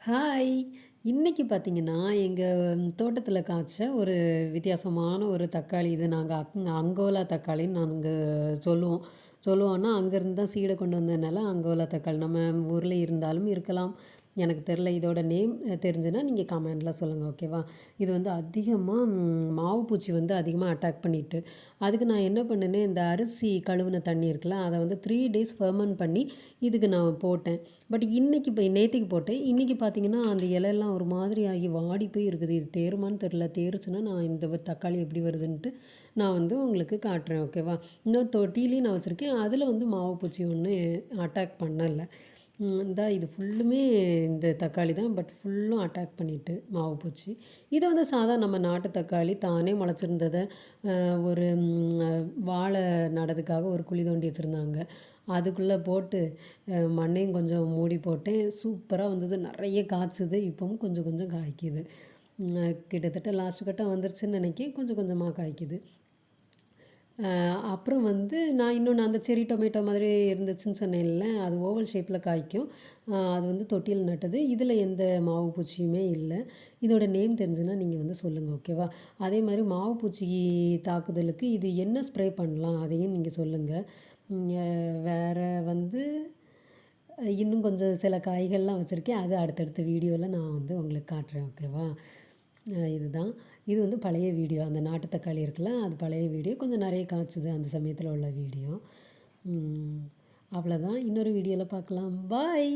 Hi! இன்னைக்கு பார்த்தீங்கன்னா, எங்க தோட்டத்தில காய்ச்ச ஒரு வித்தியாசமான ஒரு தக்காளி. இது நாங்க அங்கோலா தக்காளின்னு நாங்க சொல்லுவோம். சொல்லுவோன்னா, அங்கேருந்து தான் சீட கொண்டு வந்ததுனால அங்கோலா தக்காளி. நம்ம ஊர்ல இருந்தாலும் இருக்கலாம். எனக்கு தெரில. இதோட நேம் தெரிஞ்சுன்னா நீங்க கமெண்ட்ல சொல்லுங்க. ஓகேவா? இது வந்து அதிகமா மாவு பூச்சி வந்து அதிகமா அட்டாக் பண்ணிட்டு, அதுக்கு நான் என்ன பண்ணுனேன், இந்த அரிசி கழுவுன தண்ணி இருக்குல்ல, அத வந்து 3 டேஸ் ஃபெர்மெண்ட் பண்ணி இதுக்கு நான் போட்டேன். பட் இன்னைக்கு நேத்திக்கு போட்டேன். இன்னைக்கு பார்த்தீங்கன்னா, அந்த இலையெல்லாம் ஒரு மாதிரி ஆகி வாடி போய் இருக்குது. இது தேறுமான்னு தெரில. தேறுச்சுன்னா நான் இந்த தக்காளி எப்படி வருதுன்ட்டு நான் வந்து உங்களுக்கு காட்டுறேன். ஓகேவா? இன்னொரு தொட்டியிலயும் நான் வச்சுருக்கேன். அதில வந்து மாவு பூச்சி ஒண்ணும் அட்டாக் பண்ணல. இந்தா இது ஃபுல்லுமே இந்த தக்காளி தான். பட் ஃபுல்லும் அட்டாக் பண்ணிட்டு மாவு பூச்சி. இத வந்து நம்ம நாட்டு தக்காளி தானே முளைச்சிருந்தத ஒரு வாழை நடுறதுக்காக ஒரு குழி தோண்டி வச்சுருந்தாங்க. அதுக்குள்ளே போட்டு மண்ணையும் கொஞ்சம் மூடி போட்டேன். சூப்பரா வந்தது. நெறைய காய்ச்சுது. இப்பவும் கொஞ்சம் கொஞ்சம் காய்க்குது. கிட்டத்தட்ட லாஸ்ட் கட்டம் வந்துருச்சுன்னு நெனைக்கிறேன். கொஞ்சம் கொஞ்சமா காய்க்குது. அப்புறம் வந்து நான் இன்னொன்னு அந்த செர்ரி டொமேட்டோ மாதிரி இருந்துச்சுன்னு சொன்னேன்ல, அது ஓவல் ஷேப்பில காய்க்கும். அது வந்து தொட்டியில நட்டது. இதில எந்த மாவு பூச்சியுமே இல்ல. இதோட நேம் தெரிஞ்சுன்னா நீங்க வந்து சொல்லுங்க. ஓகேவா? அதே மாரி மாவு பூச்சி தாக்குதலுக்கு இது என்ன ஸ்ப்ரே பண்ணலாம்? அதையும் நீங்க சொல்லுங்க. ம் அ வேற வந்து இன்னும் கொஞ்சம் சில காய்கள்லாம் வச்சுருக்கேன். அது அடுத்தடுத்த வீடியோல நான் வந்து உங்களுக்கு காட்டுறேன். ஓகேவா? இதுதான். இது வந்து பழைய வீடியோ. அந்த நாட்டு தக்காளி இருக்குல்ல, அது பழைய வீடியோ. கொஞ்சம் நெறைய காய்ச்சுது அந்த சமயத்தில உள்ள வீடியோ. ம் அவ்வளோதான். இன்னொரு வீடியோல பார்க்கலாம். பாய்.